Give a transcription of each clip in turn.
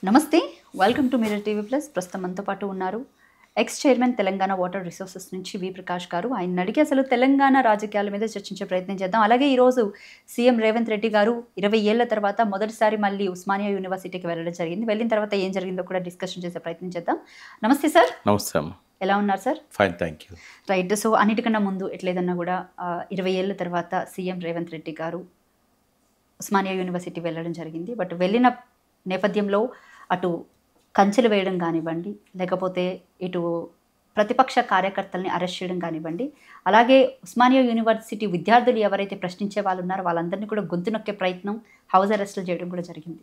నమస్తే welcome to mirror TV plus. ప్రస్తుతం మనతో పాటు ఉన్నారు X chairman Telangana water resources నుంచి వి ప్రకాష్ గారు. ఆయన అడిగి అసలు తెలంగాణ రాజకీయాల మీద చర్చించే ప్రయత్నం చేద్దాం. అలాగే ఈరోజు సీఎం రేవంత్ రెడ్డి గారు 20 ఏళ్ల తర్వాత మొదటిసారి మళ్ళీ ఉస్మానియా యూనివర్సిటీకి వెళ్ళడం జరిగింది. వెళ్ళిన తర్వాత ఏం జరిగిందో కూడా డిస్కషన్ చేసే ప్రయత్నం చేద్దాం. నమస్తే సార్. నమస్తే అమ్మ. ఎలా ఉన్నారు sir? Fine, thank you. Right. So అన్నిటికన్నా ముందు ఎట్లేదన్నా కూడా 20 ఏళ్ల తర్వాత సీఎం రేవంత్ రెడ్డి గారు ఉస్మానియా యూనివర్సిటీ వెళ్ళడం జరిగింది. బట్ వెళ్ళిన నేపథ్యంలో అటు కంచెలు వేయడం కానివ్వండి, లేకపోతే ఇటు ప్రతిపక్ష కార్యకర్తల్ని అరెస్ట్ చేయడం కానివ్వండి, అలాగే ఉస్మానియా యూనివర్సిటీ విద్యార్థులు ఎవరైతే ప్రశ్నించే వాళ్ళు ఉన్నారో వాళ్ళందరినీ కూడా గొంతు నొక్కే ప్రయత్నం, హౌస్ అరెస్టులు చేయడం కూడా జరిగింది.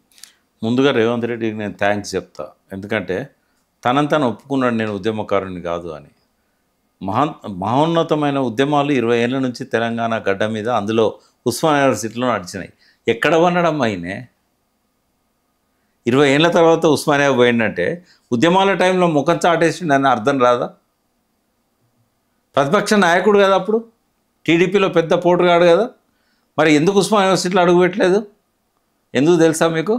ముందుగా రేవంత్ రెడ్డికి నేను థ్యాంక్స్ చెప్తా. ఎందుకంటే తనంతను ఒప్పుకున్నాడు నేను ఉద్యమకారుని కాదు అని. మహోన్నతమైన ఉద్యమాలు 20 ఏళ్ళ నుంచి తెలంగాణ గడ్డ మీద, అందులో ఉస్మానియా యూనివర్సిటీలో నడిచినాయి. ఎక్కడ వన్నడం అయినే 20 ఏళ్ళ తర్వాత ఉస్మానియా పోయిందంటే ఉద్యమాల టైంలో ముఖం చాటేసిండని అర్థం రాదా? ప్రతిపక్ష నాయకుడు కదా, అప్పుడు టీడీపీలో పెద్ద పోటుగాడు కదా. మరి ఎందుకు ఉస్మానియా యూనివర్సిటీలో అడుగుపెట్టలేదు? ఎందుకు తెలుసా మీకు?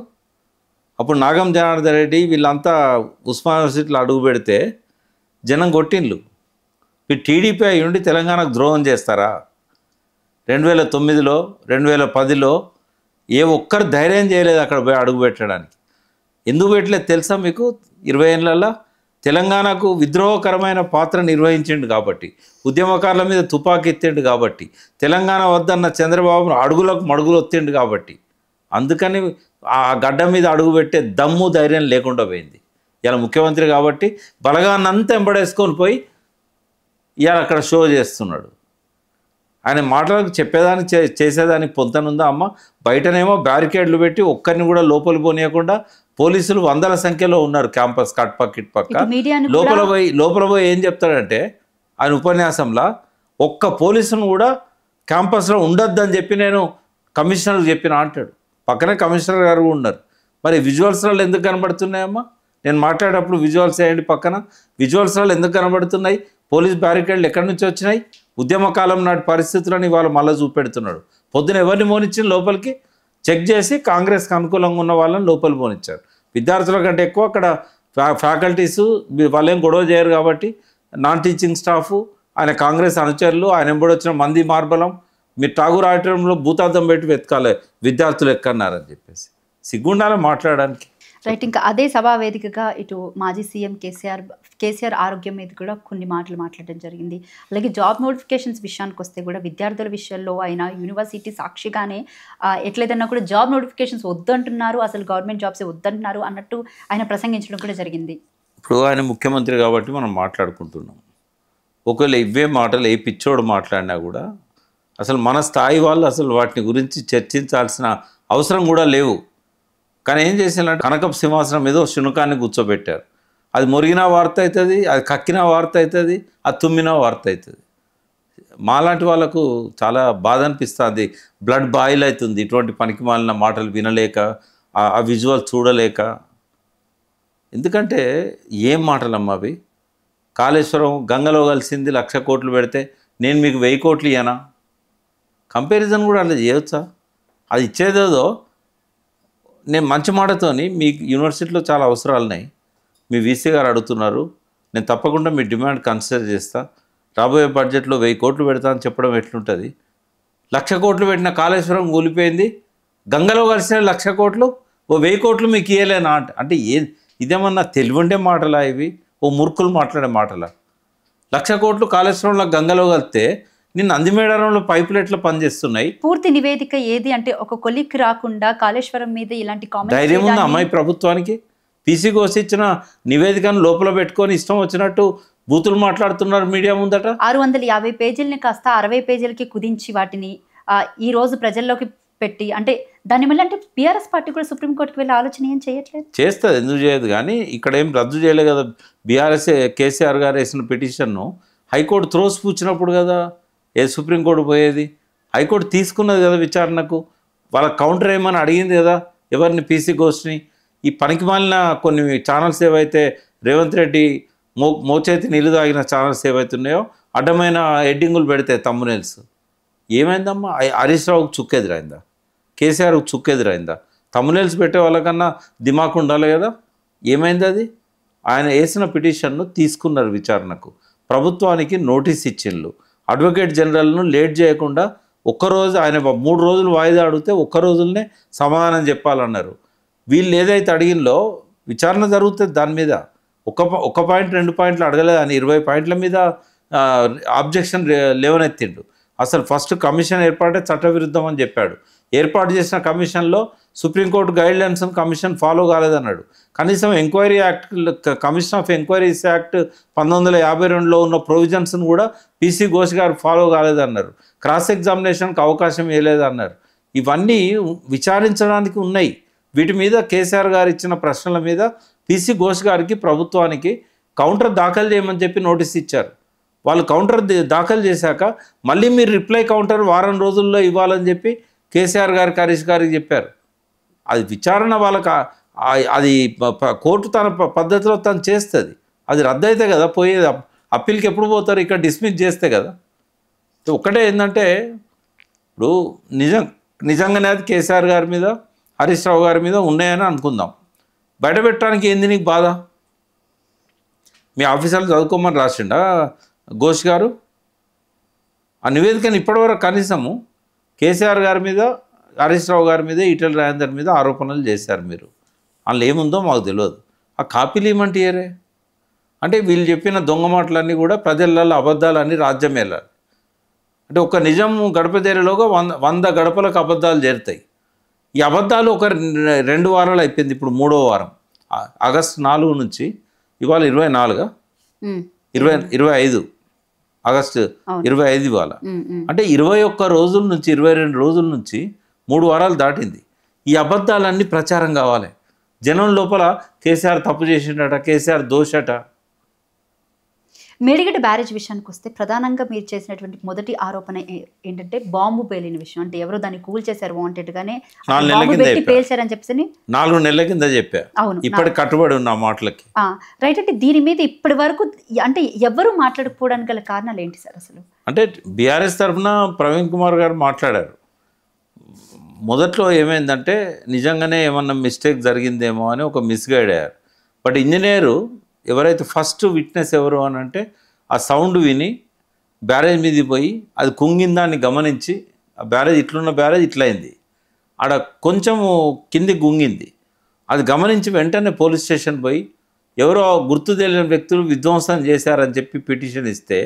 అప్పుడు నాగం జనార్దన్ రెడ్డి వీళ్ళంతా ఉస్మానియా యూనివర్సిటీలో అడుగు పెడితే జనం కొట్టిండ్లు. మీరు టీడీపీ అయి ఉండి తెలంగాణకు ద్రోహం చేస్తారా? 2009లో 2010లో ఏ ఒక్కరు ధైర్యం చేయలేదు అక్కడ పోయి అడుగు పెట్టడానికి. ఎందుకు పెట్టలేదు తెలుసా మీకు? 20 ఏళ్ళల్లో తెలంగాణకు విద్రోహకరమైన పాత్ర నిర్వహించిండు కాబట్టి, ఉద్యమకారుల మీద తుపాకీ ఎత్తిండు కాబట్టి, తెలంగాణ వద్దన్న చంద్రబాబును అడుగులకు మడుగులు ఒత్తిండు కాబట్టి, అందుకని ఆ గడ్డ మీద అడుగు పెట్టే దమ్ము ధైర్యం లేకుండా పోయింది. ఇలా ముఖ్యమంత్రి కాబట్టి బలగాన్నంతా ఎంబడేసుకొని పోయి ఇవాళ అక్కడ షో చేస్తున్నాడు. ఆయన మాటలకు చెప్పేదాన్ని చేసేదానికి పొంతనుందా అమ్మ? బయటనేమో బ్యారికేడ్లు పెట్టి ఒక్కరిని కూడా లోపలి పోనీయకుండా పోలీసులు వందల సంఖ్యలో ఉన్నారు క్యాంపస్ కట్పక్క ఇటుపక్క. లోపల పోయి ఏం చెప్తాడంటే ఆయన ఉపన్యాసంలో, ఒక్క పోలీసును కూడా క్యాంపస్లో ఉండొద్దని చెప్పి నేను కమిషనర్కి చెప్పిన అంటాడు. పక్కనే కమిషనర్ గారు ఉన్నారు. మరి విజువల్స్లో ఎందుకు కనబడుతున్నాయమ్మా? నేను మాట్లాడేటప్పుడు విజువల్స్ వేయండి పక్కన. విజువల్స్లో ఎందుకు కనబడుతున్నాయి? పోలీస్ బ్యారికేడ్లు ఎక్కడి నుంచి వచ్చినాయి? ఉద్యమకాలం నాటి పరిస్థితులని వాళ్ళు మళ్ళీ చూపెడుతున్నాడు. పొద్దున ఎవరిని మోనిచ్చిన లోపలికి చెక్ చేసి కాంగ్రెస్కి అనుకూలంగా ఉన్న వాళ్ళని లోపలి పోనిచ్చారు. విద్యార్థుల కంటే ఎక్కువ అక్కడ ఫ్యాకల్టీసు వాళ్ళేం గొడవ చేయరు కాబట్టి నాన్ టీచింగ్ స్టాఫ్, ఆయన కాంగ్రెస్ అనుచరులు, ఆయన ఎంబడొచ్చిన మంది మార్బలం, మీరు ఠాగూర్ ఆడిటోరియంలో భూతార్థం పెట్టి వెతకాలి విద్యార్థులు ఎక్కన్నారని చెప్పేసి. సిగ్గుండాలి మాట్లాడడానికి. రైట్. ఇంకా అదే సభా వేదికగా ఇటు మాజీ సీఎం కేసీఆర్ ఆరోగ్యం మీద కూడా కొన్ని మాటలు మాట్లాడడం జరిగింది. అలాగే జాబ్ నోటిఫికేషన్స్ విషయానికి వస్తే కూడా విద్యార్థుల విషయంలో ఆయన యూనివర్సిటీ సాక్షిగానే ఎట్లేదన్నా కూడా జాబ్ నోటిఫికేషన్స్ వద్దంటున్నారు, అసలు గవర్నమెంట్ జాబ్సే వద్దంటున్నారు అన్నట్టు ఆయన ప్రసంగించడం కూడా జరిగింది. ఇప్పుడు ఆయన ముఖ్యమంత్రి కాబట్టి మనం మాట్లాడుకుంటున్నాం. ఒకవేళ ఇవే మాటలు ఏ పిచ్చోడు మాట్లాడినా కూడా అసలు మన స్థాయి వాళ్ళు అసలు వాటిని గురించి చర్చించాల్సిన అవసరం కూడా లేవు. కానీ ఏం చేసినారంటే కనకపు సింహాసనం మీద శునకాన్ని కూర్చోబెట్టారు. అది మురిగిన వార్త అవుతుంది, అది కక్కిన వార్త అవుతుంది, అది తుమ్మిన వార్త అవుతుంది. మాలాంటి వాళ్ళకు చాలా బాధ అనిపిస్తుంది. బ్లడ్ బాయిల్ అవుతుంది ఇటువంటి పనికి మాలిన మాటలు వినలేక, ఆ విజువల్ చూడలేక. ఎందుకంటే ఏం మాటలమ్మా అవి? కాళేశ్వరం గంగలో కలిసింది 1,00,000 కోట్లు పెడితే నేను మీకు 1000 కోట్లు ఇయ్యనా? కంపారిజన్ కూడా అలా చేయవచ్చా? అది ఇచ్చేదేదో నేను మంచి మాటతోని మీ యూనివర్సిటీలో చాలా అవసరాలు ఉన్నాయి, మీ వీసీ గారు అడుగుతున్నారు, నేను తప్పకుండా మీ డిమాండ్ కన్సిడర్ చేస్తా, రాబోయే బడ్జెట్లో 1000 కోట్లు పెడతా అని చెప్పడం ఎట్లుంటుంది? 1,00,000 కోట్లు పెట్టిన కాళేశ్వరం కూలిపోయింది, గంగలో కలిసిన 1,00,000 కోట్లు, ఓ 1000 కోట్లు మీకు ఇయ్యలేనా అంటే ఇదేమన్నా తెలివిండే మాటలా ఇవి? ఓ మురుకులు మాట్లాడే మాటలా? 1,00,000 కోట్లు కాళేశ్వరంలో గంగలో కలిస్తే నిన్న నందిమేడారంలో పైపులు ఎట్లా పనిచేస్తున్నాయి? పూర్తి నివేదిక ఏది అంటే ఒక కొలిక్కి రాకుండా కాళేశ్వరం మీద ఇలాంటి ధైర్యం ఉంది అమ్మాయి ప్రభుత్వానికి? పీసీ కోసి ఇచ్చిన నివేదికను లోపల పెట్టుకొని ఇష్టం వచ్చినట్టు బూతులు మాట్లాడుతున్నారు మీడియా ముందట. 650 పేజీలని కాస్త 60 పేజీలకి కుదించి వాటిని ఈ రోజు ప్రజల్లోకి పెట్టి, అంటే దాని వల్ల అంటే బీఆర్ఎస్ పార్టీ కూడా సుప్రీంకోర్టుకి వెళ్ళే ఆలోచన ఏం చేయట్లేదు. చేస్తుంది, ఎందుకు చేయదు? కానీ ఇక్కడ ఏం రద్దు చేయలేదు కదా. బీఆర్ఎస్ కేసీఆర్ గారు వేసిన పిటిషన్ను హైకోర్టు త్రోసి పూచినప్పుడు కదా ఏ సుప్రీంకోర్టు పోయేది? హైకోర్టు తీసుకున్నది కదా విచారణకు. వాళ్ళ కౌంటర్ ఏమని అడిగింది కదా ఎవరిని? పీసీ ఘోష్ని. ఈ పనికి మాలిన కొన్ని ఛానల్స్ ఏవైతే రేవంత్ రెడ్డి మోచేతి నీళ్ళు తాగిన ఛానల్స్ ఏవైతే ఉన్నాయో అడ్డమైన హెడ్డింగులు పెడితే తమ్మునేల్స్, ఏమైందమ్మా? హరీష్ రావుకు చుక్కెదురైందా? కేసీఆర్కు చుక్కెదురైందా? తమ్మునేల్స్ పెట్టే వాళ్ళకన్నా దిమాకు ఉండాలి కదా. ఏమైంది అది? ఆయన వేసిన పిటిషన్ను తీసుకున్నారు విచారణకు, ప్రభుత్వానికి నోటీస్ ఇచ్చిండ్రు. అడ్వకేట్ జనరల్ను లేట్ చేయకుండా ఒక్కరోజు, ఆయన 3 రోజులు వాయిదా అడిగితే ఒక్క రోజులనే సమాధానం చెప్పాలన్నారు. వీళ్ళు ఏదైతే అడిగినలో విచారణ జరుగుతుంది దాని మీద. ఒక పాయింట్ 2 పాయింట్లు అడగలేదు, అని 20 పాయింట్ల మీద ఆబ్జెక్షన్ లేవనెత్తిండు. అసలు ఫస్ట్ కమిషన్ ఏర్పాటే చట్టవిరుద్ధం అని చెప్పాడు. ఏర్పాటు చేసిన కమిషన్లో సుప్రీంకోర్టు గైడ్లైన్స్ కమిషన్ ఫాలో కాలేదన్నాడు. కనీసం enquiry act, commission of enquiries act 1952లో ఉన్న ప్రొవిజన్స్ను కూడా పీసీ ఘోష్ గారు ఫాలో కాలేదన్నారు. క్రాస్ ఎగ్జామినేషన్కి అవకాశం ఇవ్వలేదన్నారు. ఇవన్నీ విచారించడానికి ఉన్నాయి. వీటి మీద కేసీఆర్ గారు ఇచ్చిన ప్రశ్నల మీద పీసీ ఘోష్ గారికి, ప్రభుత్వానికి కౌంటర్ దాఖలు చేయమని చెప్పి నోటీస్ ఇచ్చారు. వాళ్ళు కౌంటర్ దాఖలు చేశాక మళ్ళీ మీరు రిప్లై కౌంటర్ వారం రోజుల్లో ఇవ్వాలని చెప్పి కేసీఆర్ గారికి, హరీష్ గారికి చెప్పారు. అది విచారణ వాళ్ళకి, అది కోర్టు తన పద్ధతిలో తను చేస్తుంది. అది రద్దు అయితే కదా పోయేది. అప్పీల్కి ఎప్పుడు పోతారు? ఇక్కడ డిస్మిస్ చేస్తే కదా. ఒక్కటే ఏంటంటే, ఇప్పుడు నిజంగానే అది కేసీఆర్ గారి మీద, హరీష్ రావు గారి మీద ఉన్నాయని అనుకుందాం. బయట పెట్టడానికి ఏంది నీకు బాధ? మీ ఆఫీసర్లు చదువుకోమని రాసిండా ఘోష్ గారు? ఆ నివేదికను ఇప్పటివరకు కనీసము కేసీఆర్ గారి మీద, హరీష్ రావు గారి మీద, ఈటెల రాజేందర్ మీద ఆరోపణలు చేశారు మీరు. అందులో ఏముందో మాకు తెలియదు. ఆ కాపీలు ఏమంటే ఏరే అంటే వీళ్ళు చెప్పిన దొంగ మాటలన్నీ కూడా ప్రజలలో అబద్ధాలన్నీ రాజ్యం వెళ్ళాలి. అంటే ఒక నిజం గడప చేరేలోగా 100 గడపలకు అబద్ధాలు చేరుతాయి. ఈ అబద్ధాలు ఒక 2 వారాలు అయిపోయింది. ఇప్పుడు 3వ వారం, ఆగస్టు 4 నుంచి ఇవాళ 24, 25 ఆగస్టు 25 ఇవాళ. అంటే 21 రోజుల నుంచి, 22 రోజుల నుంచి 3 వారాలు దాటింది. ఈ అబద్ధాలన్నీ ప్రచారం కావాలి జనం లోపల. కేసీఆర్ తప్పు చేసిండట, కేసీఆర్ దోషట. మేడిగడ్డ బ్యారేజ్ విషయానికి వస్తే ప్రధానంగా మీరు చేసినటువంటి మొదటి ఆరోపణ ఏంటంటే బాంబు పేలిన విషయం. అంటే ఎవరో దాన్ని కూల్ చేశారు వాంటెడ్గానే, పేల్చారని చెప్పేసి 4 నెలల కింద చెప్పా. అవును, ఇప్పటి కట్టుబడి ఉన్న మాటలకి రైట్. అంటే దీని మీద ఇప్పటి వరకు అంటే ఎవరు మాట్లాడకపోవడానికి గల కారణాలు ఏంటి సార్ అసలు? అంటే బీఆర్ఎస్ తరఫున ప్రవీణ్ కుమార్ గారు మాట్లాడారు. మొదట్లో ఏమైందంటే నిజంగానే ఏమన్నా మిస్టేక్ జరిగిందేమో అని ఒక మిస్గైడ్ అయ్యారు. బట్ ఇంజనీరు ఎవరైతే ఫస్ట్ విట్నెస్ ఎవరు అని అంటే, ఆ సౌండ్ విని బ్యారేజ్ మీదకి పోయి అది కుంగిందాన్ని గమనించి, ఆ బ్యారేజ్ ఇట్లున్న బ్యారేజ్ ఇట్లయింది, ఆడ కొంచెము కింది గుంగింది, అది గమనించి వెంటనే పోలీస్ స్టేషన్ పోయి ఎవరో గుర్తు తెలియని వ్యక్తులు విధ్వంసం చేశారని చెప్పి పిటిషన్ ఇస్తే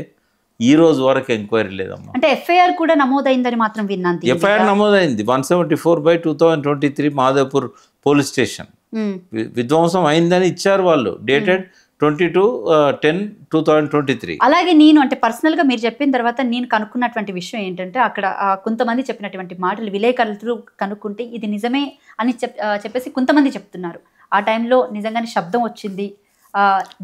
ఈ రోజు వరకు ఎంక్వైరీ లేదమ్మా. అంటే ఎఫ్ఐఆర్ కూడా నమోదైందని మాత్రం విన్నాను. ఎఫ్ఐఆర్ నమోదైంది 174/2023 మాధవపూర్ పోలీస్ స్టేషన్. విధ్వంసం అయిందని ఇచ్చారు వాళ్ళు, డేటెడ్ 22/10/2023. అలాగే నేను అంటే పర్సనల్గా మీరు చెప్పిన తర్వాత నేను కనుక్కున్నటువంటి విషయం ఏంటంటే, అక్కడ కొంతమంది చెప్పినటువంటి మాటలు విలేకరులు కనుక్కుంటే ఇది నిజమే అని చెప్పేసి కొంతమంది చెప్తున్నారు. ఆ టైంలో నిజంగానే శబ్దం వచ్చింది,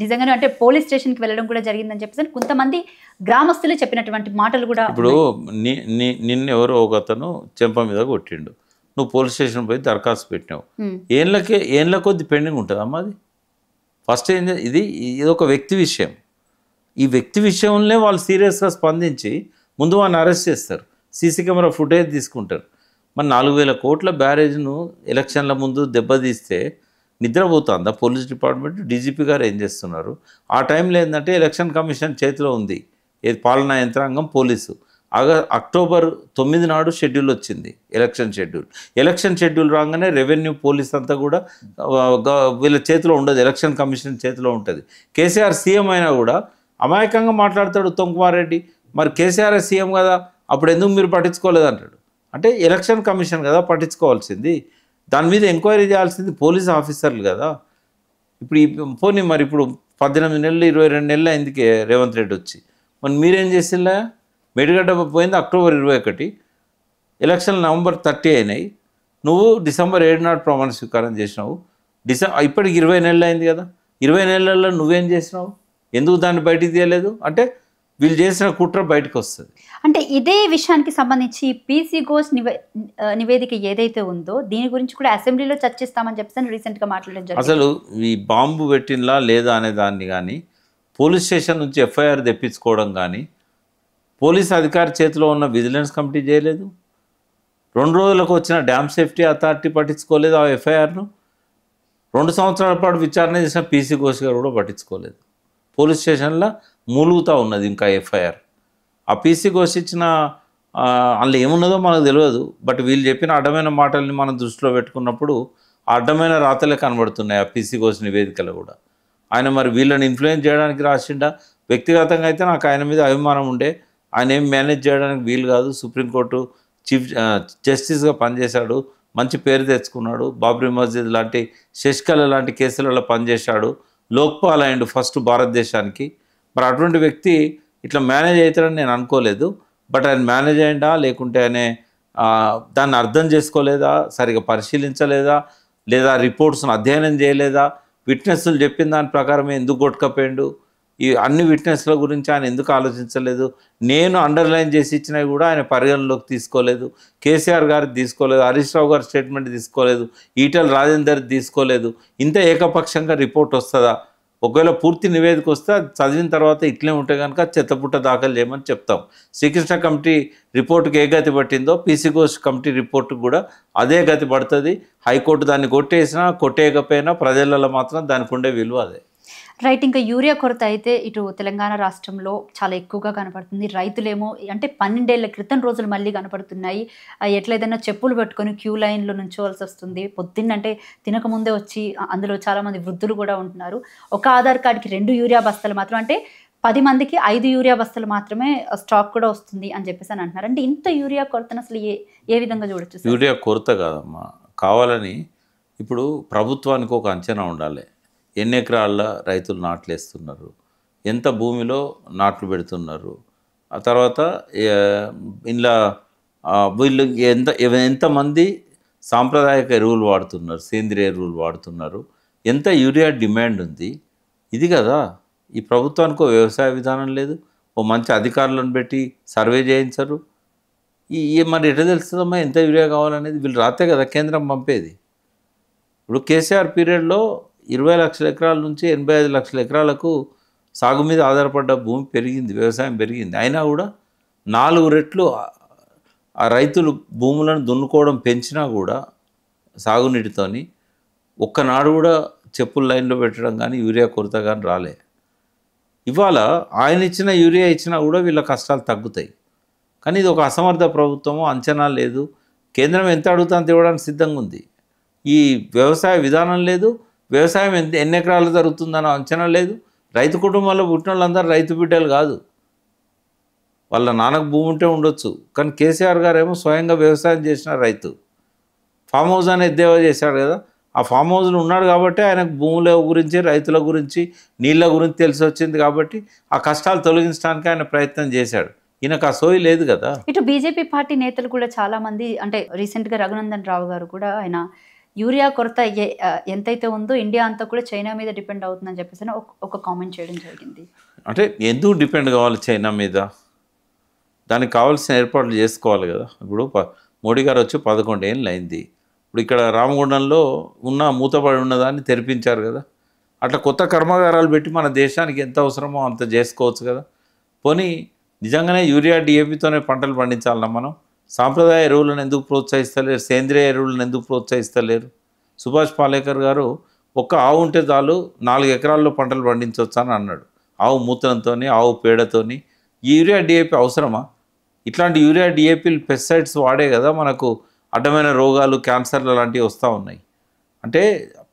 నిజంగానే అంటే పోలీస్ స్టేషన్కి వెళ్ళడం కూడా జరిగిందని చెప్పేసి కొంతమంది గ్రామస్తులే చెప్పినటువంటి మాటలు కూడా. ఇప్పుడు నిన్న ఎవరో ఒక అతను చెంప మీద కొట్టిండు, నువ్వు పోలీస్ స్టేషన్ పోయి దరఖాస్తు పెట్టినావు, ఏళ్ళ కొద్ది పెండింగ్ ఉంటుంది అమ్మా. అది ఫస్ట్ ఇది ఒక వ్యక్తి విషయం. ఈ వ్యక్తి విషయంలో వాళ్ళు సీరియస్గా స్పందించి ముందు వాళ్ళని అరెస్ట్ చేస్తారు, సీసీ కెమెరా ఫుటేజ్ తీసుకుంటారు. మరి 4,000 కోట్ల బ్యారేజ్ను ఎలక్షన్ల ముందు దెబ్బతీస్తే నిద్రపోతుందా పోలీస్ డిపార్ట్మెంట్? డీజీపీ గారు ఏం చేస్తున్నారు? ఆ టైంలో ఏంటంటే ఎలక్షన్ కమిషన్ చేతిలో ఉంది, ఏది పాలనా యంత్రాంగం, పోలీసు. అక్టోబర్ 9 నాడు షెడ్యూల్ వచ్చింది, ఎలక్షన్ షెడ్యూల్ రాగానే రెవెన్యూ, పోలీస్ అంతా కూడా వీళ్ళ చేతిలో ఉండదు, ఎలక్షన్ కమిషన్ చేతిలో ఉంటుంది. కేసీఆర్ సీఎం అయినా కూడా అమాయకంగా మాట్లాడతాడు ఉత్తమ్ కుమార్ రెడ్డి. మరి కేసీఆర్ సీఎం కదా, అప్పుడు ఎందుకు మీరు పట్టించుకోలేదు అంటాడు. అంటే ఎలక్షన్ కమిషన్ కదా పట్టించుకోవాల్సింది, దాని మీద ఎంక్వైరీ చేయాల్సింది పోలీస్ ఆఫీసర్లు కదా. ఇప్పుడు పోనీ మరి ఇప్పుడు 18 నెలలు 22 నెలలు అయింది రేవంత్ రెడ్డి వచ్చి, మరి మీరేం చేసిందా? మేడిగడ్డ పోయింది అక్టోబర్ 21, ఎలక్షన్లు నవంబర్ 30 అయినాయి, నువ్వు డిసెంబర్ 7 నాడు ప్రమాణ స్వీకారం చేసినావు. ఇప్పటికి 20 నెలలు అయింది కదా, 20 నెలల్లో నువ్వేం చేసినావు? ఎందుకు దాన్ని బయటికి తీయలేదు? అంటే వీళ్ళు చేసిన కుట్ర బయటకు వస్తుంది. అంటే ఇదే విషయానికి సంబంధించి పీసీ ఘోష్ నివేదిక ఏదైతే ఉందో దీని గురించి కూడా అసెంబ్లీలో చర్చిస్తామని చెప్పేసి రీసెంట్గా మాట్లాడడం జరిగింది. అసలు ఈ బాంబు పెట్టినలా లేదా అనే దాన్ని కానీ, పోలీస్ స్టేషన్ నుంచి ఎఫ్ఐఆర్ తెప్పించుకోవడం కానీ పోలీస్ అధికారి చేతిలో ఉన్న విజిలెన్స్ కమిటీ చేయలేదు. 2 రోజులకు వచ్చిన డ్యామ్ సేఫ్టీ అథారిటీ పట్టించుకోలేదు ఆ ఎఫ్ఐఆర్ను. 2 సంవత్సరాల పాటు విచారణ చేసిన పీసీ ఘోష్ గారు కూడా పట్టించుకోలేదు. పోలీస్ స్టేషన్లో మూలుగుతూ ఉన్నది ఇంకా ఎఫ్ఐఆర్. ఆ పీసీ ఘోష్ ఇచ్చిన అందులో ఏమున్నదో మనకు తెలియదు. బట్ వీళ్ళు చెప్పిన అడ్డమైన మాటల్ని మనం దృష్టిలో పెట్టుకున్నప్పుడు అడ్డమైన రాతలే కనబడుతున్నాయి ఆ పీసీ ఘోష్ నివేదికలు కూడా. ఆయన మరి వీళ్ళని ఇన్ఫ్లుయెన్స్ చేయడానికి రాసిండా? వ్యక్తిగతంగా అయితే నాకు ఆయన మీద అభిమానం ఉండే. ఆయన ఏం మేనేజ్ చేయడానికి వీలు కాదు. సుప్రీంకోర్టు చీఫ్ జస్టిస్గా పనిచేశాడు, మంచి పేరు తెచ్చుకున్నాడు. బాబ్రీ మస్జిద్ లాంటి, శశికళ లాంటి కేసులలో పనిచేశాడు, లోక్పాల్ అయ్యిండు ఫస్ట్ భారతదేశానికి. మరి అటువంటి వ్యక్తి ఇట్లా మేనేజ్ అవుతాడని నేను అనుకోలేదు. బట్ ఆయన మేనేజ్ అయ్యిందా లేకుంటే ఆయన దాన్ని అర్థం చేసుకోలేదా, సరిగా పరిశీలించలేదా, లేదా రిపోర్ట్స్ను అధ్యయనం చేయలేదా, విట్నెస్లు చెప్పిన దాని ప్రకారమే ఎందుకు కొట్టుకపోయిండు, ఈ అన్ని విట్నెస్ల గురించి ఆయన ఎందుకు ఆలోచించలేదు, నేను అండర్లైన్ చేసి ఇచ్చినవి కూడా ఆయన పరిగణలోకి తీసుకోలేదు, కేసీఆర్ గారికి తీసుకోలేదు, హరీష్ రావు గారి స్టేట్మెంట్ తీసుకోలేదు, ఈటెల రాజేందర్ తీసుకోలేదు. ఇంత ఏకపక్షంగా రిపోర్ట్ వస్తుందా? ఒకవేళ పూర్తి నివేదిక వస్తే చదివిన తర్వాత ఇట్లే ఉంటే కనుక చెత్తపుట్ట దాఖలు చేయమని చెప్తాం. శ్రీకృష్ణ కమిటీ రిపోర్టుకి ఏ గతి పట్టిందో పీసీ ఘోష్ కమిటీ రిపోర్టుకు కూడా అదే గతి పడుతుంది. హైకోర్టు దాన్ని కొట్టేసినా కొట్టేయకపోయినా ప్రజలలో మాత్రం దానికి ఉండే విలువ అదే. రైట్. ఇంకా యూరియా కొరత అయితే ఇటు తెలంగాణ రాష్ట్రంలో చాలా ఎక్కువగా కనపడుతుంది. రైతులేమో అంటే 12 ఏళ్ల క్రితం రోజులు మళ్ళీ కనపడుతున్నాయి. ఎట్లయినా చెప్పులు పెట్టుకొని క్యూ లైన్లో నుంచోవాల్సి వస్తుంది. పొద్దున్నంటే తినకముందే వచ్చి అందులో చాలామంది వృద్ధులు కూడా ఉంటున్నారు. ఒక ఆధార్ కార్డుకి 2 యూరియా బస్తాలు మాత్రం, అంటే 10 మందికి 5 యూరియా బస్తాలు మాత్రమే స్టాక్ కూడా వస్తుంది అని చెప్పేసి అని అంటున్నారు. అంటే ఇంత యూరియా కొరతను అసలు ఏ విధంగా చూడొచ్చు? యూరియా కొరత కాదమ్మా, కావాలని ఇప్పుడు ప్రభుత్వానికి ఒక అంచనా ఉండాలి. ఎన్ని ఎకరాల రైతులు నాట్లు వేస్తున్నారు, ఎంత భూమిలో నాట్లు పెడుతున్నారు, ఆ తర్వాత ఇలా వీళ్ళు ఎంతమంది సాంప్రదాయక ఎరువులు వాడుతున్నారు, సేంద్రియ ఎరువులు వాడుతున్నారు, ఎంత యూరియా డిమాండ్ ఉంది. ఇది కదా ఈ ప్రభుత్వానికి వ్యవసాయ విధానం లేదు. ఓ మంచి అధికారులను పెట్టి సర్వే చేయించరు. మరి ఎట్లా తెలుస్తుందమ్మా ఎంత యూరియా కావాలనేది? వీళ్ళు రాతే కదా కేంద్రం పంపేది. ఇప్పుడు కేసీఆర్ పీరియడ్లో 20 లక్షల ఎకరాల నుంచి 85 లక్షల ఎకరాలకు సాగు మీద ఆధారపడ్డ భూమి పెరిగింది, వ్యవసాయం పెరిగింది. అయినా కూడా 4 రెట్లు ఆ రైతులు భూములను దున్నుకోవడం పెంచినా కూడా సాగునీటితోని ఒక్కనాడు కూడా చెప్పుల లైన్లో పెట్టడం కానీ యూరియా కొరత కానీ రాలే. ఇవాళ ఆయన ఇచ్చిన యూరియా ఇచ్చినా కూడా వీళ్ళ కష్టాలు తగ్గుతాయి. కానీ ఇది ఒక అసమర్థ ప్రభుత్వము, అంచనా లేదు. కేంద్రం ఎంత అడుగుతా అంత ఇవ్వడానికి సిద్ధంగా ఉంది. ఈ వ్యవసాయ విధానం లేదు, వ్యవసాయం ఎన్ని ఎకరాలు జరుగుతుందన్న అంచనా లేదు. రైతు కుటుంబాల్లో పుట్టిన వాళ్ళందరూ రైతు బిడ్డలు కాదు. వాళ్ళ నాన్నకు భూమి ఉంటే ఉండొచ్చు, కానీ కేసీఆర్ గారు ఏమో స్వయంగా వ్యవసాయం చేసిన రైతు. ఫామ్ హౌస్ అనేది ఎద్దేవా చేశాడు కదా, ఆ ఫామ్ హౌస్లో ఉన్నాడు కాబట్టి ఆయనకు భూముల గురించి, రైతుల గురించి, నీళ్ళ గురించి తెలిసి వచ్చింది కాబట్టి ఆ కష్టాలు తొలగించడానికి ఆయన ప్రయత్నం చేశాడు. ఈయనకు ఆ సోయి లేదు కదా. ఇటు బీజేపీ పార్టీ నేతలు కూడా చాలామంది, అంటే రీసెంట్గా రఘునందన్ రావు గారు కూడా ఆయన యూరియా కొరత ఎంతైతే ఉందో ఇండియా అంతా కూడా చైనా మీద డిపెండ్ అవుతుందని చెప్పేసి ఒక కామెంట్ చేయడం జరిగింది. అంటే ఎందుకు డిపెండ్ కావాలి చైనా మీద? దానికి కావాల్సిన ఏర్పాట్లు చేసుకోవాలి కదా. ఇప్పుడు మోడీ గారు వచ్చి 11 ఏళ్ళు అయింది. ఇప్పుడు ఇక్కడ రామగుండంలో ఉన్న మూతపడి ఉన్నదాన్ని తెరిపించారు కదా. అట్లా కొత్త కర్మాగారాలు పెట్టి మన దేశానికి ఎంత అవసరమో అంత చేసుకోవచ్చు కదా. పోనీ నిజంగానే యూరియా డిఏపితోనే పంటలు పండించాలన్నా మనం? సాంప్రదాయ ఎరువులను ఎందుకు ప్రోత్సహిస్తలేరు? సేంద్రియ ఎరువులను ఎందుకు ప్రోత్సహిస్తలేరు? సుభాష్ పాలేకర్ గారు ఒక్క ఆవు ఉంటే చాలు 4 ఎకరాల్లో పంటలు పండించవచ్చు అని అన్నాడు. ఆవు మూత్రంతో, ఆవు పేడతోని ఈ యూరియా డిఏపి అవసరమా? ఇట్లాంటి యూరియా డిఏపీలు పెస్టిసైడ్స్ వాడే కదా మనకు అడ్డమైన రోగాలు, క్యాన్సర్లు లాంటివి వస్తూ ఉన్నాయి. అంటే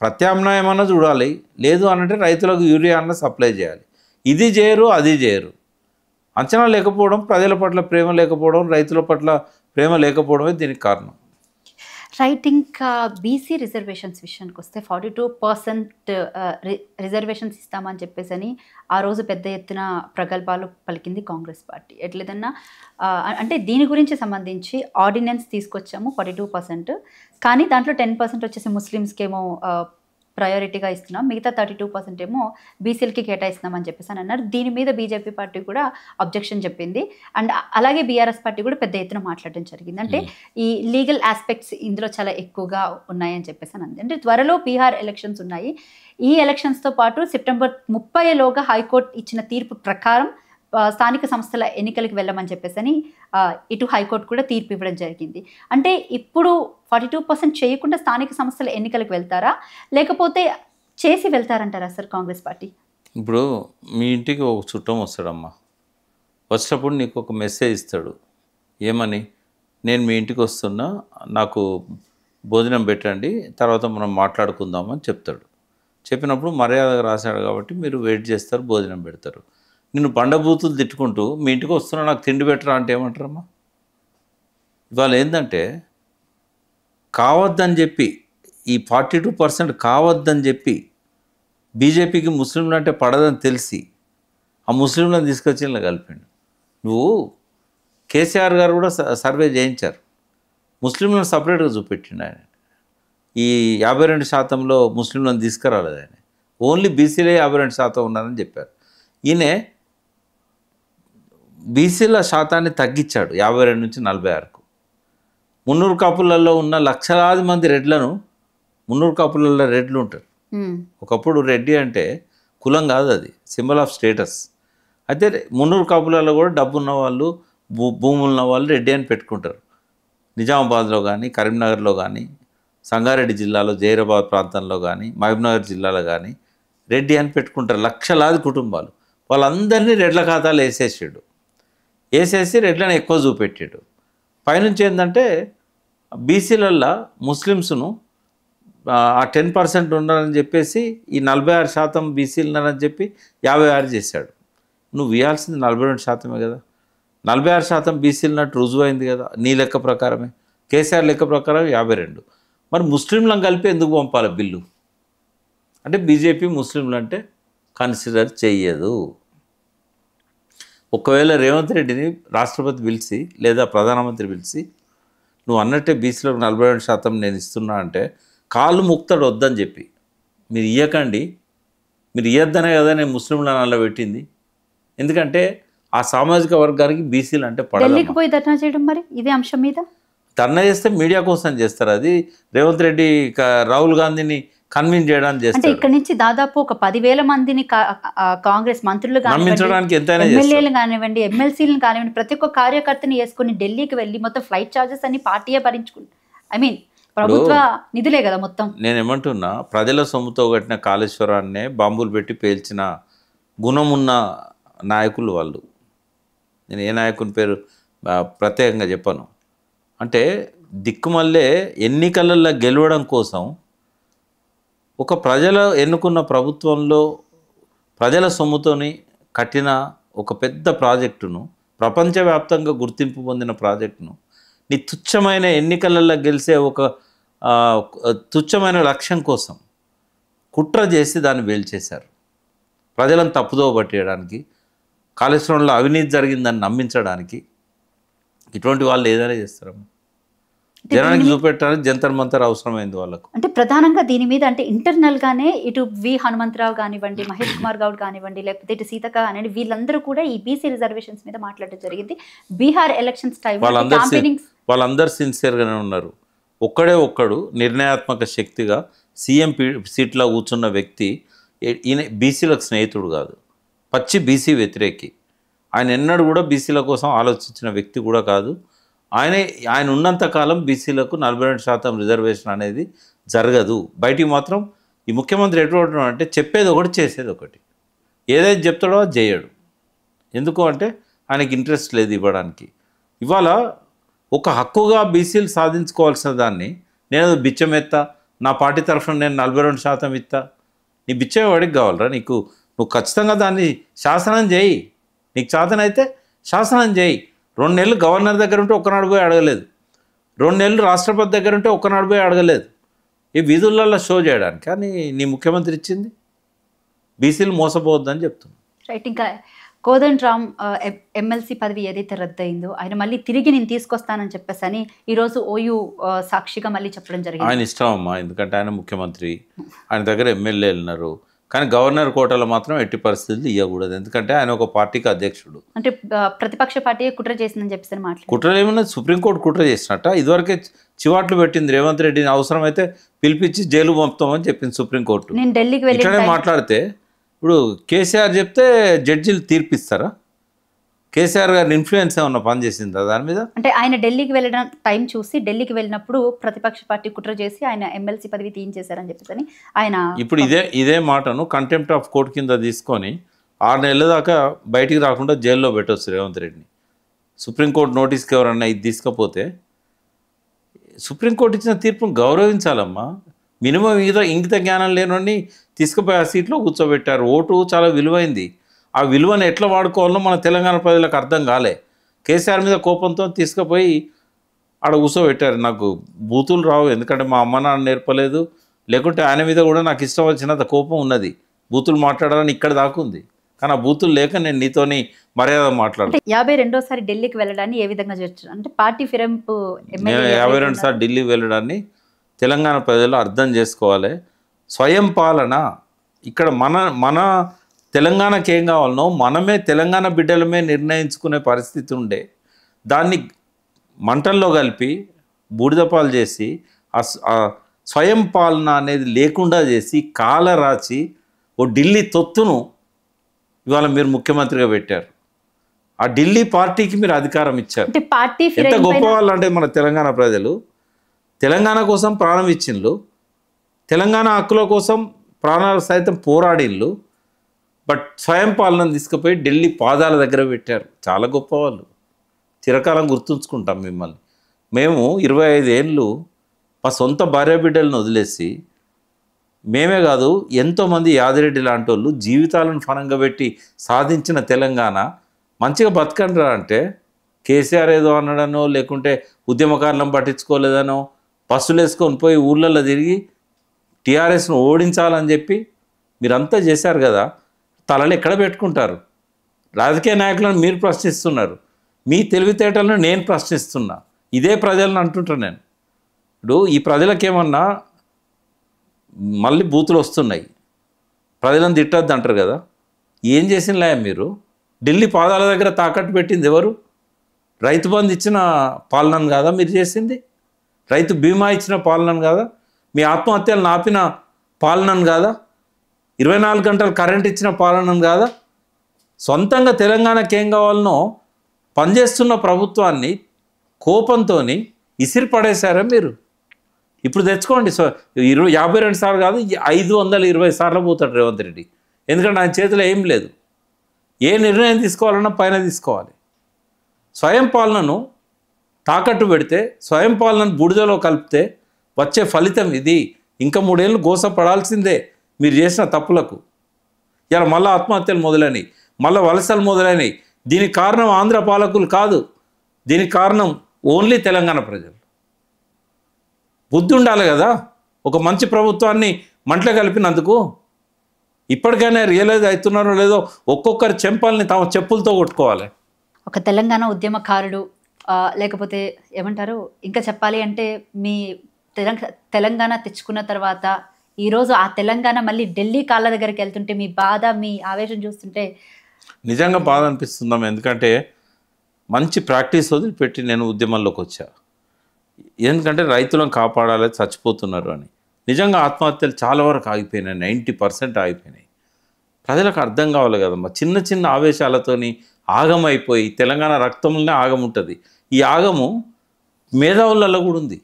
ప్రత్యామ్నాయం అన్న చూడాలి. లేదు అనంటే రైతులకు యూరియా అన్న సప్లై చేయాలి. ఇది చేయరు, అది చేయరు. అంచనా లేకపోవడం, ప్రజల పట్ల ప్రేమ లేకపోవడం, రైతుల పట్ల ప్రేమ లేకపోవడమే దీనికి కారణం. రైట్. ఇంకా బీసీ రిజర్వేషన్స్ విషయానికి వస్తే 42% రిజర్వేషన్స్ ఇస్తామని చెప్పేసి అని ఆ రోజు పెద్ద ఎత్తున ప్రగల్భాలు పలికింది కాంగ్రెస్ పార్టీ. ఎట్లేదన్నా అంటే దీని గురించి సంబంధించి ఆర్డినెన్స్ తీసుకొచ్చాము 42%, కానీ దాంట్లో 10% వచ్చేసి ముస్లిమ్స్కేమో ప్రయారిటీగా ఇస్తున్నాం, మిగతా 32% ఏమో బీసీలకి కేటాయిస్తున్నాం అని చెప్పేసి అని అన్నారు. దీని మీద బీజేపీ పార్టీ కూడా అబ్జెక్షన్ చెప్పింది. అండ్ అలాగే బీఆర్ఎస్ పార్టీ కూడా పెద్ద ఎత్తున మాట్లాడడం జరిగింది. అంటే ఈ లీగల్ ఆస్పెక్ట్స్ ఇందులో చాలా ఎక్కువగా ఉన్నాయని చెప్పేసి అని అంది. అంటే త్వరలో బీహార్ ఎలక్షన్స్ ఉన్నాయి. ఈ ఎలక్షన్స్తో పాటు సెప్టెంబర్ 30లోగా హైకోర్టు ఇచ్చిన తీర్పు ప్రకారం స్థానిక సంస్థల ఎన్నికలకు వెళ్ళమని చెప్పేసి ఇటు హైకోర్టు కూడా తీర్పు ఇవ్వడం జరిగింది. అంటే ఇప్పుడు 42% చేయకుండా స్థానిక సంస్థల ఎన్నికలకు వెళ్తారా, లేకపోతే చేసి వెళ్తారంటారా సార్ కాంగ్రెస్ పార్టీ? ఇప్పుడు మీ ఇంటికి ఒక చుట్టం వస్తాడమ్మా, వచ్చినప్పుడు నీకు ఒక మెసేజ్ ఇస్తాడు. ఏమని? నేను మీ ఇంటికి వస్తున్నా, నాకు భోజనం పెట్టండి, తర్వాత మనం మాట్లాడుకుందామని చెప్తాడు. చెప్పినప్పుడు మర్యాదగా రాశాడు కాబట్టి మీరు వెయిట్ చేస్తారు, భోజనం పెడతారు. నిన్ను బండబూతులు తిట్టుకుంటూ మీ ఇంటికి వస్తున్నా, నాకు తిండి పెట్టరా అంటే ఏమంటారమ్మా? ఇవాళ ఏంటంటే కావద్దని చెప్పి, ఈ 42% కావద్దని చెప్పి బీజేపీకి ముస్లింలు అంటే పడదని తెలిసి ఆ ముస్లింలను తీసుకొచ్చి ఇలా కలిపిండు. నువ్వు కేసీఆర్ గారు కూడా సర్వే చేయించారు, ముస్లింలను సపరేట్గా చూపెట్టిండు ఆయన. ఈ 52% ముస్లింలను తీసుకురాలేదు ఆయన, ఓన్లీ బీసీలే 52% ఉన్నారని చెప్పారు. ఈయన బీసీల శాతాన్ని తగ్గించాడు 52 నుంచి 46కు. మున్నూరు కాపులలో ఉన్న లక్షలాది మంది రెడ్లను, మున్నూరు కాపులలో రెడ్లు ఉంటారు. ఒకప్పుడు రెడ్డి అంటే కులం కాదు, అది సింబల్ ఆఫ్ స్టేటస్. అయితే మున్నూరు కాపులలో కూడా డబ్బు ఉన్న వాళ్ళు, భూములు ఉన్న వాళ్ళు రెడ్డి అని పెట్టుకుంటారు. నిజామాబాద్లో కానీ, కరీంనగర్లో కానీ, సంగారెడ్డి జిల్లాలో జైరాబాద్ ప్రాంతంలో కానీ, మహబూబ్నగర్ జిల్లాలో కానీ రెడ్డి అని పెట్టుకుంటారు లక్షలాది కుటుంబాలు. వాళ్ళందరినీ రెడ్ల ఖాతాలు వేసేసి రెడ్లను ఎక్కువ చూపెట్టాడు. పైనుంచి ఏంటంటే బీసీలల్లో ముస్లిమ్స్ను ఆ 10% ఉన్నారని చెప్పేసి ఈ 46% బీసీలు ఉన్నారని చెప్పి 56 చేశాడు. నువ్వు ఇవ్వాల్సింది 42% కదా, 46% బీసీలు ఉన్నట్టు రుజువైంది కదా నీ లెక్క ప్రకారమే. కేసీఆర్ లెక్క ప్రకారం 52. మరి ముస్లింలను కలిపి ఎందుకు పంపాలి బిల్లు? అంటే బీజేపీ ముస్లింలు అంటే కన్సిడర్ చెయ్యదు. ఒకవేళ రేవంత్ రెడ్డిని రాష్ట్రపతి పిలిచి లేదా ప్రధానమంత్రి పిలిచి నువ్వు అన్నట్టే బీసీలకు 42% నేను ఇస్తున్నా అంటే కాళ్ళు ముక్తాడు వద్దని చెప్పి, మీరు ఇవ్వకండి, మీరు ఇవ్వద్దనే కదా నేను ముస్లింలను అలా పెట్టింది. ఎందుకంటే ఆ సామాజిక వర్గానికి బీసీలు అంటే ఢిల్లీకి పోయి ధర్నా చేయడం, మరి ఇదే అంశం మీద ధర్నా చేస్తే మీడియా కోసం చేస్తారు. అది రేవంత్ రెడ్డి రాహుల్ గాంధీని కన్విన్స్ చేయడానికి చేస్తారు. అంటే ఇక్కడ నుంచి దాదాపు ఒక 10,000 మందిని కాంగ్రెస్ మంత్రులు నమ్మించడానికి ఎంతైనా ఎమ్మెల్యేలు కానివ్వండి, ఎమ్మెల్సీలను కానివ్వండి, ప్రతి ఒక్క కార్యకర్తని వేసుకుని ఢిల్లీకి వెళ్ళి మొత్తం ఫ్లైట్ ఛార్జెస్ అన్ని పార్టీయే భరించుకుంది. ఐ మీన్ ప్రభుత్వ నిధులే కదా మొత్తం. నేను ఏమంటున్నా, ప్రజల సొమ్ముతో కట్టిన కాళేశ్వరాన్నే బాంబులు పెట్టి పేల్చిన గుణం ఉన్న నాయకులు వాళ్ళు. నేను ఏ నాయకుని పేరు ప్రత్యేకంగా చెప్పను. అంటే దిక్కుమల్లే ఎన్నికలలో గెలవడం కోసం ఒక ప్రజలు ఎన్నుకున్న ప్రభుత్వంలో ప్రజల సొమ్ముతోని కట్టిన ఒక పెద్ద ప్రాజెక్టును, ప్రపంచవ్యాప్తంగా గుర్తింపు పొందిన ప్రాజెక్టును నీ తుచ్చమైన ఎన్నికలలో గెలిచే ఒక తుచ్చమైన లక్ష్యం కోసం కుట్ర చేసి దాన్ని వేల్చేశారు. ప్రజలను తప్పుదో పట్టేయడానికి, కాళేశ్వరంలో అవినీతి జరిగిందని నమ్మించడానికి ఇటువంటి వాళ్ళు ఏదైనా చేస్తారమ్మా. జనానికి చూపెట్టడానికి జంతర్ మంతర్ అవసరమైంది వాళ్ళకు. అంటే ప్రధానంగా దీని మీద అంటే ఇంటర్నల్గానే ఇటు వి హనుమంతరావు కానివ్వండి, మహేష్ కుమార్ గౌడ్ కానివ్వండి, లేకపోతే ఇటు సీతక్క కానివ్వండి, వీళ్ళందరూ కూడా ఈ బీసీ రిజర్వేషన్స్ మీద మాట్లాడడం జరిగింది. బీహార్ ఎలక్షన్స్ టైం వాళ్ళందరూ సిన్సియర్గానే ఉన్నారు. ఒక్కడు నిర్ణయాత్మక శక్తిగా సీఎం సీట్లో కూర్చున్న వ్యక్తి ఈయన బీసీలకు స్నేహితుడు కాదు, పచ్చి బీసీ వ్యతిరేకి. ఆయన ఎన్నడూ కూడా బీసీల కోసం ఆలోచించిన వ్యక్తి కూడా కాదు. ఆయన ఉన్నంతకాలం బీసీలకు 42% రిజర్వేషన్ అనేది జరగదు. బయటికి మాత్రం ఈ ముఖ్యమంత్రి ఎటువంటి అంటే చెప్పేది ఒకటి చేసేది ఒకటి, ఏదైతే చెప్తాడో అది చేయడు. ఎందుకు అంటే ఆయనకి ఇంట్రెస్ట్ లేదు ఇవ్వడానికి. ఇవాళ ఒక హక్కుగా బీసీలు సాధించుకోవాల్సిన దాన్ని నేను బిచ్చం ఎత్తా, నా పార్టీ తరఫున నేను 42% ఇస్తా, నీ బిచ్చం వాడికి కావాలరా నీకు? నువ్వు ఖచ్చితంగా దాన్ని శాసనం చేయి, నీకు చేతనైతే శాసనం చేయి. 2 నెలలు గవర్నర్ దగ్గర ఉంటే ఒక్కనాడు పోయి అడగలేదు, 2 నెలలు రాష్ట్రపతి దగ్గర ఉంటే ఒక్కనాడు పోయి అడగలేదు, ఈ విధులలో షో చేయడానికి. కానీ నీ ముఖ్యమంత్రి ఇచ్చింది బీసీలు మోసపోవద్దని చెప్తుంది. రైట్. ఇంకా కోదండ్ రామ్ ఎమ్మెల్సీ పదవి ఏదైతే రద్దయిందో ఆయన మళ్ళీ తిరిగి నేను తీసుకొస్తానని చెప్పేసి అని ఈరోజు ఓయూ సాక్షిగా మళ్ళీ చెప్పడం జరిగింది. ఆయన ఇష్టం అమ్మా, ఎందుకంటే ఆయన ముఖ్యమంత్రి, ఆయన దగ్గర ఎమ్మెల్యేలు ఉన్నారు. కానీ గవర్నర్ కోటాలో మాత్రం ఎట్టి పరిస్థితులు ఇవ్వకూడదు, ఎందుకంటే ఆయన ఒక పార్టీకి అధ్యక్షుడు. అంటే ప్రతిపక్ష పార్టీ కుట్ర చేసిందని చెప్పేసి మాట్లాడు. కుట్ర ఏమన్నా సుప్రీంకోర్టు కుట్ర చేసినట్ట? ఇదివరకే చివాట్లు పెట్టింది రేవంత్ రెడ్డిని, అవసరమైతే పిలిపించి జైలు పంపుతామని చెప్పింది సుప్రీంకోర్టు. నేను ఢిల్లీకి వెళ్ళి మాట్లాడితే ఇప్పుడు కేసీఆర్ చెప్తే జడ్జీలు తీర్పిస్తారా? కేసీఆర్ గారి ఇన్ఫ్లుయెన్స్ ఏమన్నా పనిచేసిందా దాని మీద? అంటే ఆయన ఢిల్లీకి వెళ్ళడం టైం చూసి ఢిల్లీకి వెళ్ళినప్పుడు ప్రతిపక్ష పార్టీ కుట్ర చేసి ఆయన ఎమ్మెల్సీ పదవి తీయించేశారని చెప్పేసి ఆయన ఇప్పుడు ఇదే మాటను కంటెంప్ట్ ఆఫ్ కోర్ట్ కింద తీసుకొని 6 నెలల దాకా బయటికి రాకుండా జైల్లో పెట్టవచ్చు రేవంత్ రెడ్డిని. సుప్రీంకోర్టు నోటీస్కి ఎవరన్నా ఇది తీసుకపోతే సుప్రీంకోర్టు ఇచ్చిన తీర్పును గౌరవించాలమ్మా. మినిమం ఇంగిత జ్ఞానం లేనోని తీసుకుపోయి ఆ సీట్లో కూర్చోబెట్టారు. ఓటు చాలా విలువైంది. ఆ విలువను ఎట్లా వాడుకోవాలో మన తెలంగాణ ప్రజలకు అర్థం కాలే. కేసీఆర్ మీద కోపంతో తీసుకుపోయి ఆడ కూర్చోబెట్టారు. నాకు బూతులు రావు, ఎందుకంటే మా అమ్మ నాన్న నేర్పలేదు, లేకుంటే ఆయన మీద కూడా నాకు ఇష్టం వచ్చినంత కోపం ఉన్నది. బూతులు మాట్లాడాలని ఇక్కడ దాకా ఉంది, కానీ ఆ బూతులు లేక నేను నీతోని మర్యాద మాట్లాడతాను. 52సారి ఢిల్లీకి వెళ్ళడాన్ని ఏ విధంగా చేస్తారు? అంటే పార్టీ ఫిరంపు నేను 52 సార్లు ఢిల్లీ వెళ్ళడాన్ని తెలంగాణ ప్రజలు అర్థం చేసుకోవాలి. స్వయం పాలన ఇక్కడ మన తెలంగాణకి ఏం కావాలనో మనమే తెలంగాణ బిడ్డలమే నిర్ణయించుకునే పరిస్థితి ఉండే. దాన్ని మంటల్లో కలిపి బూడిదపాలు చేసి ఆ స్వయం పాలన అనేది లేకుండా చేసి కాలరాచి ఓ ఢిల్లీ తొత్తును ఇవాళ మీరు ముఖ్యమంత్రిగా పెట్టారు. ఆ ఢిల్లీ పార్టీకి మీరు అధికారం ఇచ్చారు. ఎంత గొప్ప వాళ్ళు అంటే మన తెలంగాణ ప్రజలు తెలంగాణ కోసం ప్రాణం ఇచ్చిండ్రు, తెలంగాణ హక్కుల కోసం ప్రాణాలు సైతం పోరాడిళ్ళు. బట్ స్వయం పాలనను తీసుకుపోయి ఢిల్లీ పాదాల దగ్గర పెట్టారు. చాలా గొప్పవాళ్ళు, చిరకాలం గుర్తుంచుకుంటాం మిమ్మల్ని. మేము 25 ఏళ్ళు మా సొంత భార్య బిడ్డలను వదిలేసి, మేమే కాదు ఎంతోమంది యాదిరెడ్డి లాంటి వాళ్ళు జీవితాలను ఫలంగా పెట్టి సాధించిన తెలంగాణ మంచిగా బతకండి రా అంటే కేసీఆర్ ఏదో అన్నాడనో, లేకుంటే ఉద్యమకారులను పట్టించుకోలేదనో, బస్సులు వేసుకొని పోయి ఊళ్ళల్లో తిరిగి టీఆర్ఎస్ను ఓడించాలని చెప్పి మీరంతా చేశారు కదా. తలలు ఎక్కడ పెట్టుకుంటారు? రాజకీయ నాయకులను మీరు ప్రశ్నిస్తున్నారు, మీ తెలివితేటలను నేను ప్రశ్నిస్తున్నా. ఇదే ప్రజలను అంటుంటాను నేను. ఇప్పుడు ఈ ప్రజలకేమన్నా మళ్ళీ బూతులు వస్తున్నాయి, ప్రజలను తిట్టద్దు అంటారు కదా. ఏం చేసినలే మీరు? ఢిల్లీ పాదాల దగ్గర తాకట్టు పెట్టింది ఎవరు? రైతు బంధు ఇచ్చిన పాలనను కాదా మీరు చేసింది? రైతు బీమా ఇచ్చిన పాలనను కాదా? మీ ఆత్మహత్యలను ఆపిన పాలనను కాదా? 24 గంటలు కరెంట్ ఇచ్చిన పాలనను కాదా? సొంతంగా తెలంగాణకి ఏం కావాలనో పనిచేస్తున్న ప్రభుత్వాన్ని కోపంతో ఇసిరి పడేశారా మీరు? ఇప్పుడు తెచ్చుకోండి. 52 సార్లు కాదు, 520 సార్లు పోతాడు రేవంత్ రెడ్డి. ఎందుకంటే ఆయన చేతిలో ఏం లేదు. ఏ నిర్ణయం తీసుకోవాలన్నా పైన తీసుకోవాలి. స్వయం పాలనను తాకట్టు పెడితే, స్వయం పాలనను బూడిదలో కలిపితే వచ్చే ఫలితం ఇది. ఇంకా 3 ఏళ్ళు గోసపడాల్సిందే మీరు చేసిన తప్పులకు. ఇలా మళ్ళీ ఆత్మహత్యలు మొదలైనవి, మళ్ళీ వలసలు మొదలైనవి. దీనికి కారణం ఆంధ్ర పాలకులు కాదు, దీనికి కారణం ఓన్లీ తెలంగాణ ప్రజలు. బుద్ధి ఉండాలి కదా ఒక మంచి ప్రభుత్వాన్ని మంటలు కలిపినందుకు. ఇప్పటికైనా రియలైజ్ అవుతున్నారో లేదో ఒక్కొక్కరి చెంపల్ని తమ చెప్పులతో కొట్టుకోవాలి. ఒక తెలంగాణ ఉద్యమకారుడు, లేకపోతే ఏమంటారు, ఇంకా చెప్పాలి అంటే మీ తెలంగాణ తెచ్చుకున్న తర్వాత ఈరోజు ఆ తెలంగాణ మళ్ళీ ఢిల్లీ కాళ్ళ దగ్గరికి వెళ్తుంటే మీ బాధ, మీ ఆవేశం చూస్తుంటే నిజంగా బాధ అనిపిస్తుందాం. ఎందుకంటే మంచి ప్రాక్టీస్ వదిలిపెట్టి నేను ఉద్యమంలోకి వచ్చా. ఎందుకంటే రైతులను కాపాడాలి, చచ్చిపోతున్నారు అని. నిజంగా ఆత్మహత్యలు చాలా వరకు ఆగిపోయినాయి, 90% ఆగిపోయినాయి. ప్రజలకు అర్థం కావాలి కదమ్మా. చిన్న చిన్న ఆవేశాలతోని ఆగమైపోయి తెలంగాణ రక్తంలోనే ఆగం ఉంటుంది. ఈ ఆగము మేధావులలో కూడా ఉంది.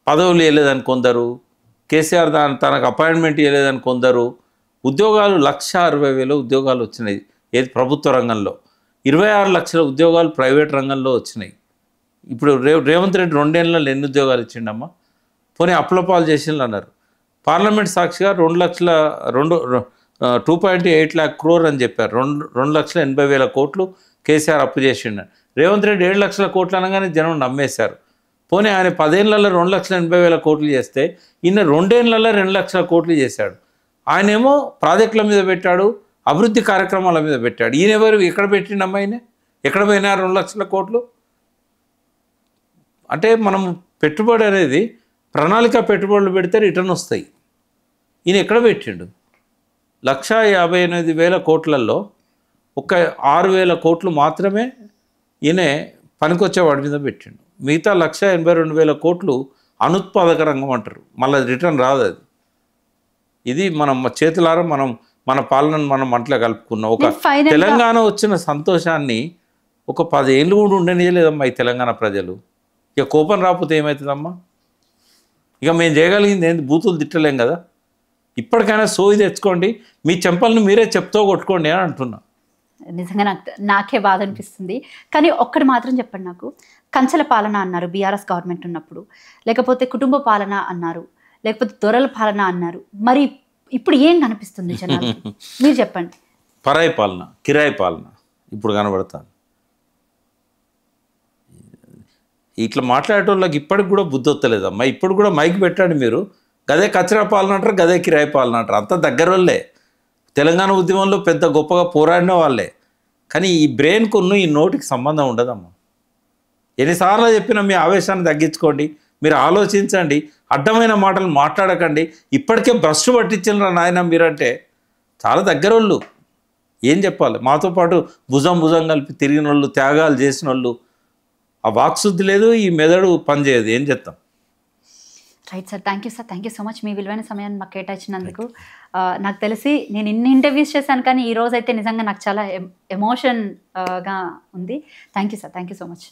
పదవులు ఇవ్వలేదని కొందరు, కేసీఆర్ తనకు అపాయింట్మెంట్ ఇవ్వలేదని కొందరు. ఉద్యోగాలు 1,60,000 ఉద్యోగాలు వచ్చినాయి ఏది ప్రభుత్వ రంగంలో, 26 లక్షల ఉద్యోగాలు ప్రైవేట్ రంగంలో వచ్చినాయి. ఇప్పుడు రేవంత్ రెడ్డి 2 ఏళ్ళలో ఎన్ని ఉద్యోగాలు ఇచ్చిండమ్మా? పోనీ అప్లపాలు చేసిండ్రు అన్నారు. పార్లమెంట్ సాక్షిగా 2.8 lakh crore అని చెప్పారు. 2,80,000 కోట్లు కేసీఆర్ అప్పు చేసిండు. రేవంత్ రెడ్డి 7 లక్షల కోట్లు అనగానే జనం నమ్మేశారు. పోనీ ఆయన 10 ఏళ్లలో 2,80,000 కోట్లు చేస్తే ఈయన 2 ఏళ్లలో 2 లక్షల కోట్లు చేశాడు. ఆయనేమో ప్రాజెక్టుల మీద పెట్టాడు, అభివృద్ధి కార్యక్రమాల మీద పెట్టాడు. ఈయన ఎవరు? ఎక్కడ పెట్టిండమ్మా? ఆయన ఎక్కడ పోయినా 2 లక్షల కోట్లు? అంటే మనం పెట్టుబడి అనేది ప్రణాళిక పెట్టుబడులు పెడితే రిటర్న్ వస్తాయి. ఈయన ఎక్కడ పెట్టిండు? 1,58,000 కోట్లలో ఒక 6,000 కోట్లు మాత్రమే ఈయన పనికొచ్చే వాడి మీద పెట్టిండు. మిగతా 1,82,000 కోట్లు అనుత్పాదక రంగం అంటారు. మళ్ళీ రిటర్న్ రాదు. అది ఇది మనం చేతులారా మనం మన పాలనను మనం మంటలో కలుపుకున్నాం. ఒక నేను final గా- తెలంగాణ వచ్చిన సంతోషాన్ని ఒక 10 ఏళ్ళు కూడా ఉండనియలేదమ్మా ఈ తెలంగాణ ప్రజలు. ఇక కోపం రాకపోతే ఏమవుతుందమ్మా? ఇక మేము చేయగలిగింది ఏంది? బూతులు తిట్టలేం కదా. ఇప్పటికైనా సోయి తెచ్చుకోండి, మీ చెంపలను మీరే చెప్తూ కొట్టుకోండి అని అంటున్నా. నిజంగా నాకే బాధ అనిపిస్తుంది. కానీ ఒక్కటి మాత్రం చెప్పండి నాకు, కంచెల పాలన అన్నారు బీఆర్ఎస్ గవర్నమెంట్ ఉన్నప్పుడు, లేకపోతే కుటుంబ పాలన అన్నారు, లేకపోతే దొరల పాలన అన్నారు. మరి ఇప్పుడు ఏం కనిపిస్తుంది జనాలకి? మీరు చెప్పండి. పరాయి పాలన, కిరాయి పాలన ఇప్పుడు కనబడతాను. ఇట్లా మాట్లాడేటోళ్ళకి ఇప్పటికి కూడా బుద్ధి వస్తలేదమ్మా. ఇప్పుడు కూడా మైక్ పెట్టండి మీరు, గదే కచరా పాలన అంటారు, గదే కిరాయి పాలన అంటారు. అంత దగ్గర వాళ్ళే, తెలంగాణ ఉద్యమంలో పెద్ద గొప్పగా పోరాడిన వాళ్ళే. కానీ ఈ బ్రెయిన్కును ఈ నోటికి సంబంధం ఉండదమ్మా. ఎన్నిసార్లు చెప్పినా మీ ఆవేశాన్ని తగ్గించుకోండి, మీరు ఆలోచించండి, అడ్డమైన మాటలు మాట్లాడకండి. ఇప్పటికే బ్రష్ పట్టించిన నాయన మీరంటే చాలా దగ్గర వాళ్ళు. ఏం చెప్పాలి? మాతో పాటు భుజం కలిపి తిరిగిన వాళ్ళు, త్యాగాలు చేసిన వాళ్ళు. ఆ వాక్శుద్ధి లేదు, ఈ మెదడు పనిచేయదు. ఏం చేస్తాం? Right sir, thank you sir, thank you so much మీ విలువైన సమయాన్ని మాకు కేటాయించినందుకు. నాకు తెలిసి నేను ఇన్ని ఇంటర్వ్యూస్ చేశాను, కానీ ఈ రోజు అయితే నిజంగా నాకు చాలా ఎమోషన్గా ఉంది. Thank you sir, thank you so much.